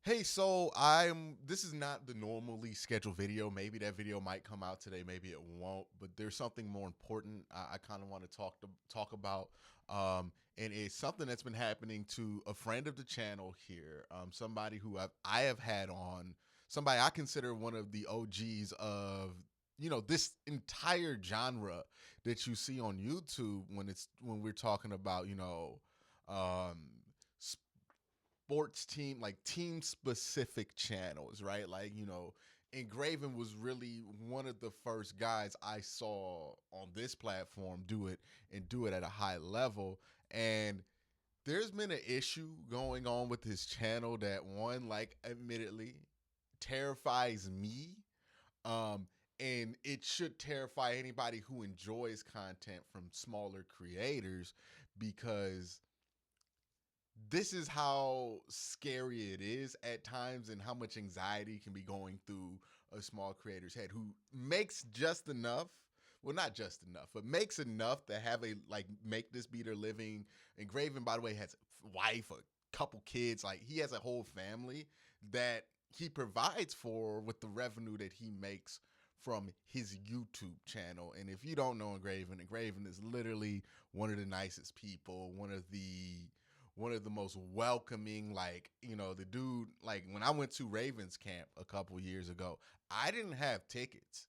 Hey, this is not the normally scheduled video. Maybe that video might come out today, maybe it won't. But there's something more important I kind of want to talk about, and it's something that's been happening to a friend of the channel here, somebody who I have had on, somebody I consider one of the OGs of this entire genre that you see on YouTube when we're talking about um, sports team, like team specific channels, right? Like, Engraven was really one of the first guys I saw on this platform do it and do it at a high level. And there's been an issue going on with his channel that, one, like, admittedly terrifies me. Um, and it should terrify anybody who enjoys content from smaller creators, because this is how scary it is at times and how much anxiety can be going through a small creator's head who makes just enough, well, not just enough, but makes enough to have a, like, make this be their living. Engraven, by the way, has a wife, a couple kids, like he has a whole family that he provides for with the revenue that he makes from his YouTube channel. And if you don't know Engraven is literally one of the nicest people, one of the most welcoming, like, the dude, like, when I went to Ravens camp a couple years ago, I didn't have tickets.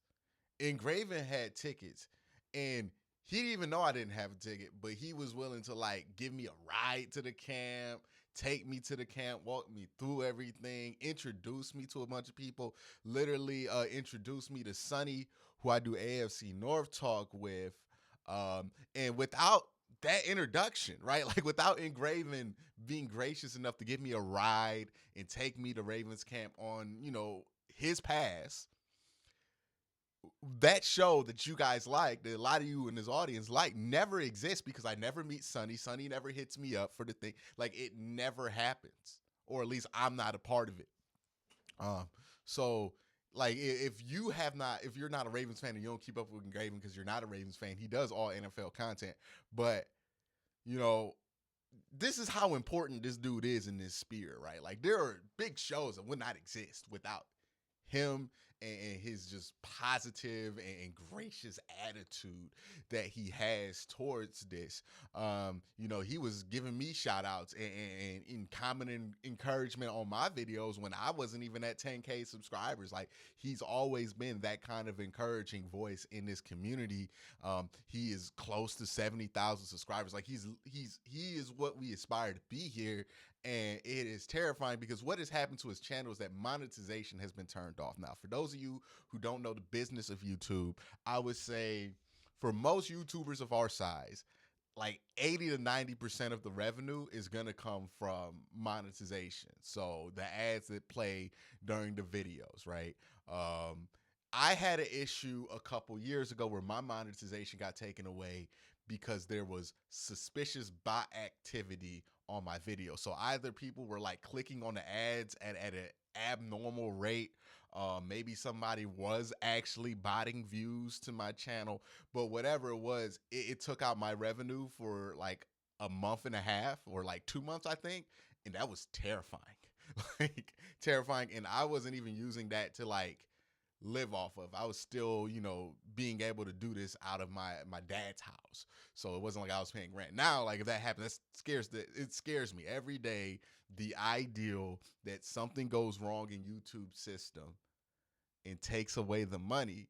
Engraven had tickets, and he didn't even know I didn't have a ticket, but he was willing to, like, give me a ride to the camp, take me to the camp, walk me through everything, introduce me to a bunch of people, literally introduce me to Sonny, who I do AFC North talk with. And without that introduction, right? Like, without Engraven being gracious enough to give me a ride and take me to Ravens camp on, his pass, that show that you guys like, that a lot of you in this audience like, never exists, because I never meet Sonny. Sonny never hits me up for the thing. Like, it never happens, or at least I'm not a part of it. Um, so, like, if you're not a Ravens fan and you don't keep up with Engraven because you're not a Ravens fan, he does all NFL content. But, you know, this is how important this dude is in this sphere, right? Like, there are big shows that would not exist without him and his just positive and gracious attitude that he has towards this. He was giving me shout outs and in common encouragement on my videos when I wasn't even at 10K subscribers. Like, he's always been that kind of encouraging voice in this community. He is close to 70,000 subscribers. Like, he is what we aspire to be here. And it is terrifying, because what has happened to his channel is that monetization has been turned off. Now, for those of you who don't know the business of YouTube, I would say for most YouTubers of our size, like 80 to 90% of the revenue is going to come from monetization. So the ads that play during the videos, right? I had an issue a couple years ago where my monetization got taken away because there was suspicious bot activity on my video. So either people were, like, clicking on the ads at an abnormal rate. Maybe somebody was actually botting views to my channel, but whatever it was, it took out my revenue for like a month and a half, or like 2 months, I think. And that was terrifying, like, terrifying. And I wasn't even using that to, like, live off of. I was still, being able to do this out of my dad's house. So it wasn't like I was paying rent. Now, like, if that happens, it scares me every day. The ideal that something goes wrong in YouTube system and takes away the money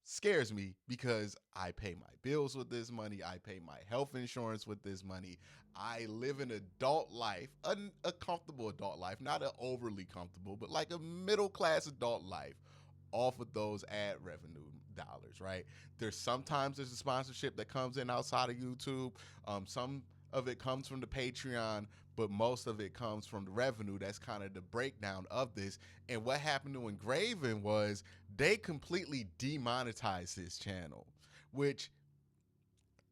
scares me, because I pay my bills with this money. I pay my health insurance with this money. I live an adult life, a comfortable adult life, not an overly comfortable, but like a middle class adult life, off of those ad revenue dollars, right? There's a sponsorship that comes in outside of YouTube. Some of it comes from the Patreon, but most of it comes from the revenue. That's kind of the breakdown of this. And what happened to Engraven was they completely demonetized his channel, which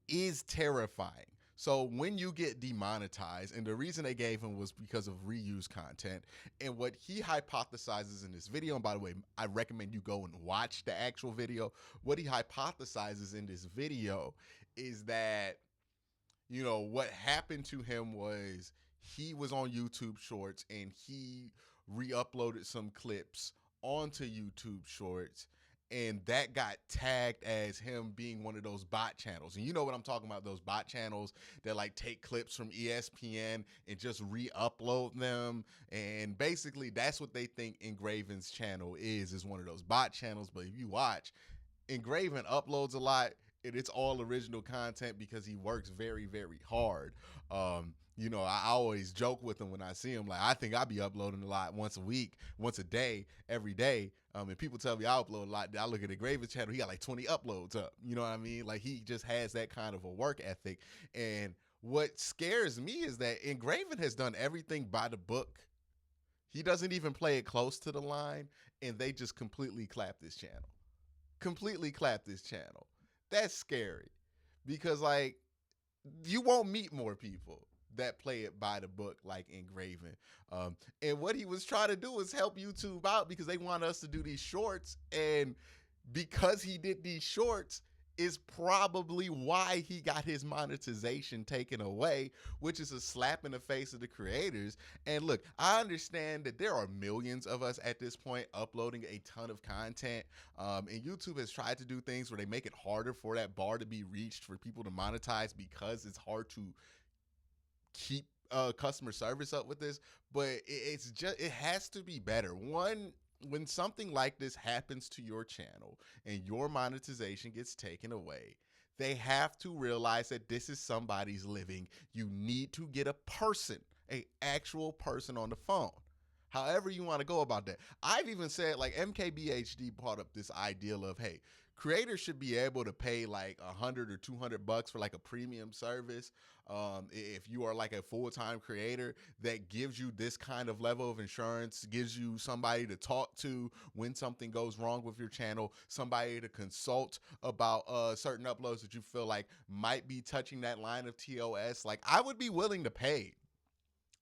is terrifying. So when you get demonetized, and the reason they gave him was because of reuse content, and what he hypothesizes in this video, and by the way, I recommend you go and watch the actual video. What he hypothesizes in this video is that, what happened to him was he was on YouTube Shorts and he re-uploaded some clips onto YouTube Shorts, and that got tagged as him being one of those bot channels. And you know what I'm talking about, those bot channels that like take clips from ESPN and just re-upload them. And basically that's what they think Ingraven's channel is one of those bot channels. But if you watch, Ingraven uploads a lot, and it's all original content because he works very, very hard. I always joke with him when I see him. Like, I think I be uploading a lot, once a week, once a day, every day. And people tell me I upload a lot. I look at Ingraven's channel, he got like 20 uploads up. You know what I mean? Like, he just has that kind of a work ethic. And what scares me is that Ingraven has done everything by the book. He doesn't even play it close to the line, and they just completely clap this channel. That's scary because, like, you won't meet more people that play it by the book like Ingraven. And what he was trying to do is help YouTube out because they want us to do these shorts. And because he did these shorts is probably why he got his monetization taken away, which is a slap in the face of the creators. And look, I understand that there are millions of us at this point uploading a ton of content. And YouTube has tried to do things where they make it harder for that bar to be reached for people to monetize because it's hard to keep customer service up with this. But it has to be better. One, when something like this happens to your channel and your monetization gets taken away, they have to realize that this is somebody's living. You need to get an actual person on the phone. However you want to go about that. I've even said, like, MKBHD brought up this ideal of, hey, creators should be able to pay like $100 or $200 for like a premium service. If you are like a full-time creator that gives you this kind of level of insurance, gives you somebody to talk to when something goes wrong with your channel, somebody to consult about certain uploads that you feel like might be touching that line of TOS, like, I would be willing to pay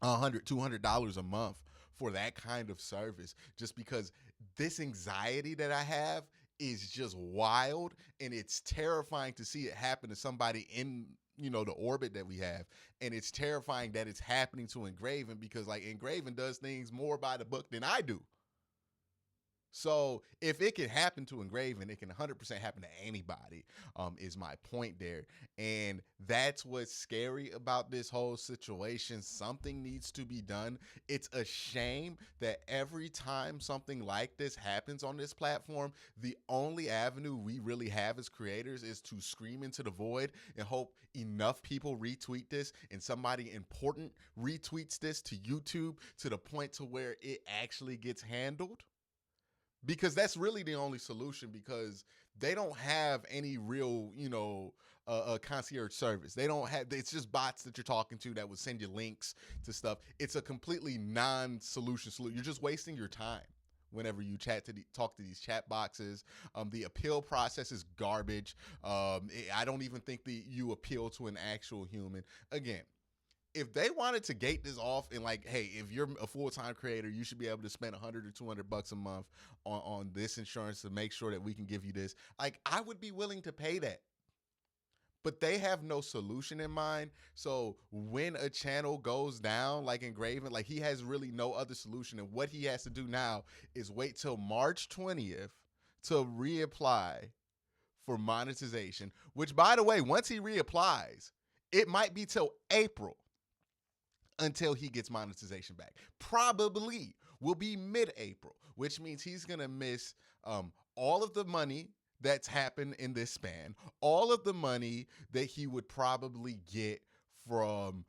$100, $200 a month for that kind of service, just because this anxiety that I have is just wild, and it's terrifying to see it happen to somebody in the orbit that we have. And it's terrifying that it's happening to Ingraven because, like, Ingraven does things more by the book than I do. So if it can happen to Ingraven, it can 100% happen to anybody, is my point there. And that's what's scary about this whole situation. Something needs to be done. It's a shame that every time something like this happens on this platform, the only avenue we really have as creators is to scream into the void and hope enough people retweet this and somebody important retweets this to YouTube to the point to where it actually gets handled. Because that's really the only solution, because they don't have any real, concierge service. They don't have, it's just bots that you're talking to that would send you links to stuff. It's a completely non-solution. You're just wasting your time whenever you talk to these chat boxes. The appeal process is garbage. I don't even think you appeal to an actual human. Again, if they wanted to gate this off and, like, hey, if you're a full-time creator, you should be able to spend $100 or $200 a month on this insurance to make sure that we can give you this, like, I would be willing to pay that. But they have no solution in mind. So when a channel goes down, like Ingraven, like, he has really no other solution. And what he has to do now is wait till March 20th to reapply for monetization, which, by the way, once he reapplies, it might be till April until he gets monetization back. Probably will be mid-April, which means he's going to miss all of the money that's happened in this span, all of the money that he would probably get from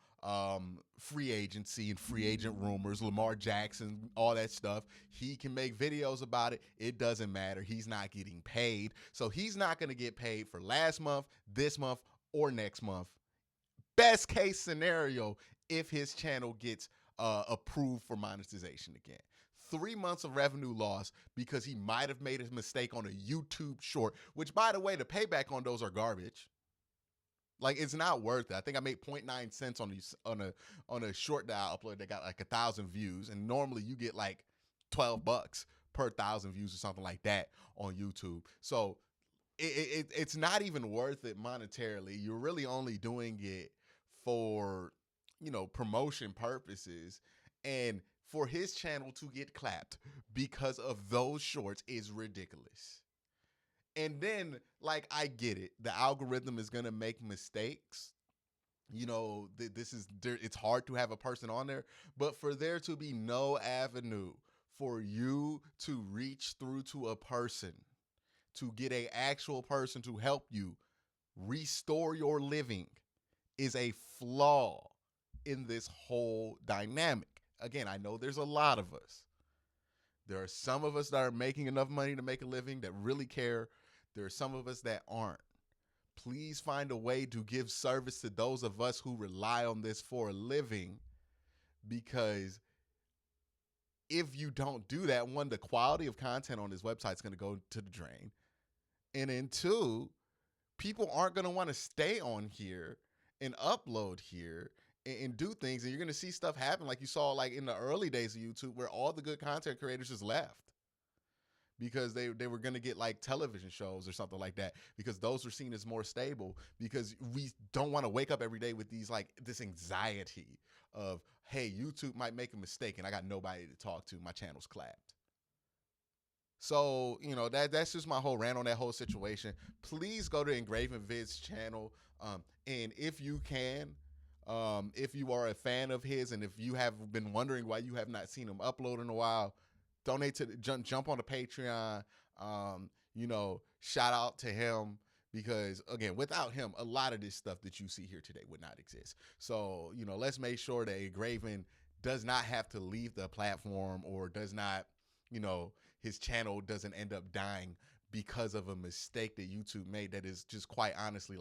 free agency and free agent rumors, Lamar Jackson, all that stuff. He can make videos about it. It doesn't matter. He's not getting paid. So he's not going to get paid for last month, this month, or next month. Best case scenario, if his channel gets approved for monetization again. 3 months of revenue loss because he might have made a mistake on a YouTube short, which, by the way, the payback on those are garbage. Like, it's not worth it. I think I made 0.9 cents on a short that I uploaded that got like 1,000 views, and normally you get like $12 per 1,000 views or something like that on YouTube. So it's not even worth it monetarily. You're really only doing it for promotion purposes, and for his channel to get clapped because of those shorts is ridiculous. And then, like, I get it. The algorithm is gonna make mistakes. This is it's hard to have a person on there, but for there to be no avenue for you to reach through to a person, to get a actual person to help you restore your living, is a flaw in this whole dynamic. Again, I know there's a lot of us. There are some of us that are making enough money to make a living that really care. There are some of us that aren't. Please find a way to give service to those of us who rely on this for a living, because if you don't do that, one, the quality of content on this website is going to go to the drain. And then two, people aren't going to want to stay on here and upload here and do things. And you're going to see stuff happen like you saw like in the early days of YouTube, where all the good content creators just left because they were going to get like television shows or something like that, because those were seen as more stable, because we don't want to wake up every day with this anxiety of, hey, YouTube might make a mistake and I got nobody to talk to. My channel's clapped. So, that's just my whole rant on that whole situation. Please go to Ingravenvids channel. And if you can, if you are a fan of his, and if you have been wondering why you have not seen him upload in a while, donate to jump on the Patreon. Shout out to him, because again, without him, a lot of this stuff that you see here today would not exist. So, let's make sure that Ingraven does not have to leave the platform, or does not, his channel doesn't end up dying because of a mistake that YouTube made that is just quite honestly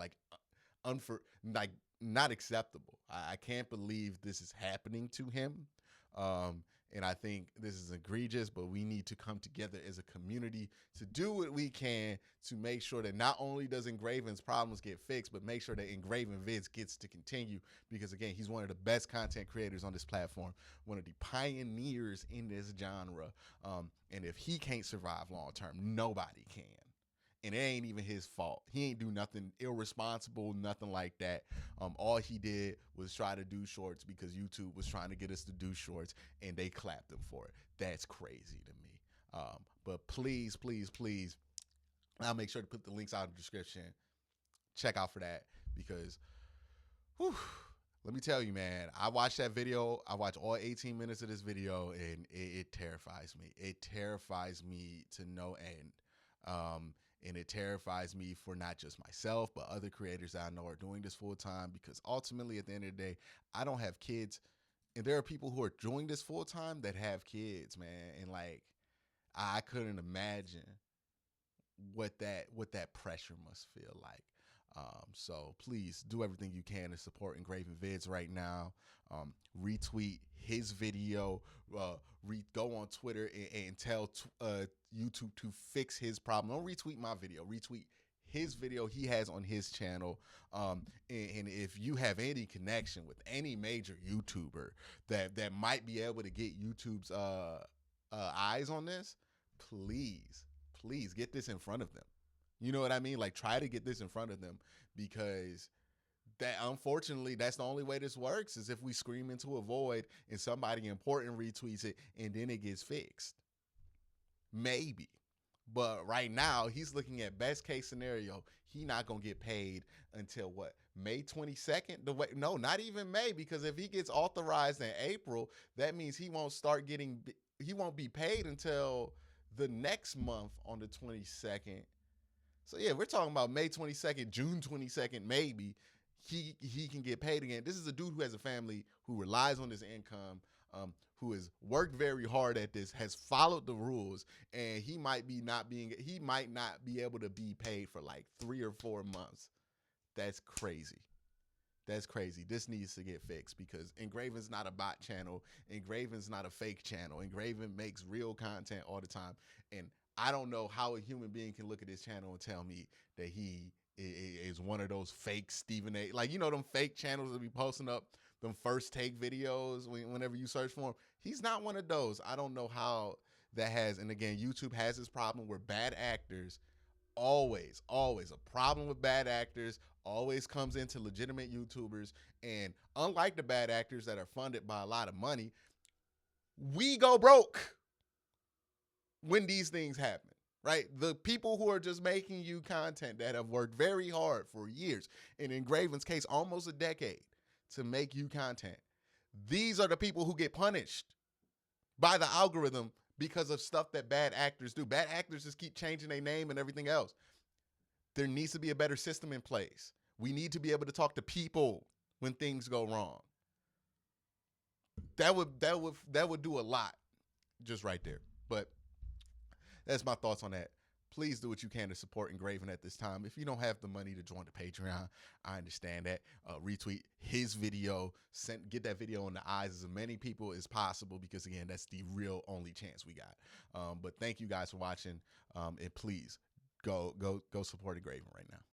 not acceptable. I can't believe this is happening to him. And I think this is egregious, but we need to come together as a community to do what we can to make sure that not only does Ingraven's problems get fixed, but make sure that Ingravenvids gets to continue, because again, he's one of the best content creators on this platform, one of the pioneers in this genre. And if he can't survive long term, nobody can. And it ain't even his fault. He ain't do nothing irresponsible, nothing like that. All he did was try to do shorts because YouTube was trying to get us to do shorts, and they clapped him for it. That's crazy to me. But please, please, please, I'll make sure to put the links out in the description. Check out for that, because let me tell you, man, I watched that video. I watched all 18 minutes of this video, and it terrifies me. It terrifies me to no end. And it terrifies me for not just myself, but other creators that I know are doing this full time, because ultimately at the end of the day, I don't have kids. And there are people who are doing this full time that have kids, man. And like, I couldn't imagine what that pressure must feel like. So please do everything you can to support Ingravenvids right now. Retweet his video, go on Twitter and tell YouTube to fix his problem. Don't retweet my video, retweet his video he has on his channel. And if you have any connection with any major YouTuber that might be able to get YouTube's eyes on this, please get this in front of them. You know what I mean? Like, try to get this in front of them, because that, unfortunately, that's the only way this works, is if we scream into a void and somebody important retweets it and then it gets fixed. Maybe. But right now, he's looking at best case scenario. He not going to get paid until what? May 22nd? No, not even May, because if he gets authorized in April, that means he won't be paid until the next month on the 22nd. So yeah, we're talking about May 22nd, June 22nd, maybe he can get paid again. This is a dude who has a family, who relies on this income, who has worked very hard at this, has followed the rules, and he might not be able to be paid for like 3 or 4 months. That's crazy. That's crazy. This needs to get fixed, because Ingraven's not a bot channel. Ingraven's not a fake channel. Ingraven makes real content all the time. And I don't know how a human being can look at this channel and tell me that he is one of those fake Stephen A. Like, them fake channels that be posting up them first take videos whenever you search for him. He's not one of those. I don't know how that has. And again, YouTube has this problem where bad actors, always a problem with bad actors, always comes into legitimate YouTubers. And unlike the bad actors that are funded by a lot of money, we go broke when these things happen, right? The people who are just making you content that have worked very hard for years, in Ingraven's case, almost a decade, to make you content. These are the people who get punished by the algorithm because of stuff that bad actors do. Bad actors just keep changing their name and everything else. There needs to be a better system in place. We need to be able to talk to people when things go wrong. That would do a lot just right there. But that's my thoughts on that. Please do what you can to support Ingraven at this time. If you don't have the money to join the Patreon, I understand that. Retweet his video. Get that video in the eyes of as many people as possible, because, again, that's the real only chance we got. But thank you guys for watching. And please go support Ingraven right now.